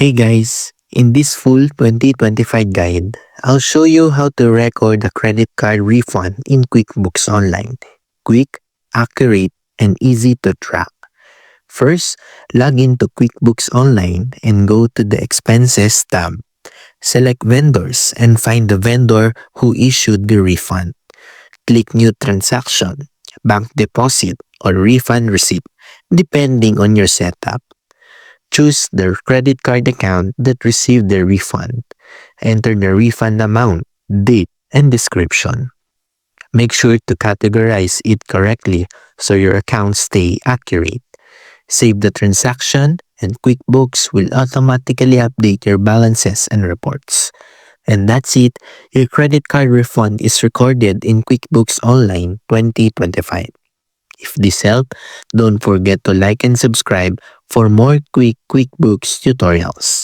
Hey guys, in this full 2025 guide, I'll show you how to record a credit card refund in QuickBooks Online. Quick, accurate, and easy to track. First, log into QuickBooks Online and go to the Expenses tab. Select Vendors and find the vendor who issued the refund. Click New Transaction, Bank Deposit, or Refund Receipt, depending on your setup. Choose the credit card account that received the refund. Enter the refund amount, date, and description. Make sure to categorize it correctly so your accounts stay accurate. Save the transaction, and QuickBooks will automatically update your balances and reports. And that's it. Your credit card refund is recorded in QuickBooks Online 2025. If this helped, don't forget to like and subscribe for more quick QuickBooks tutorials.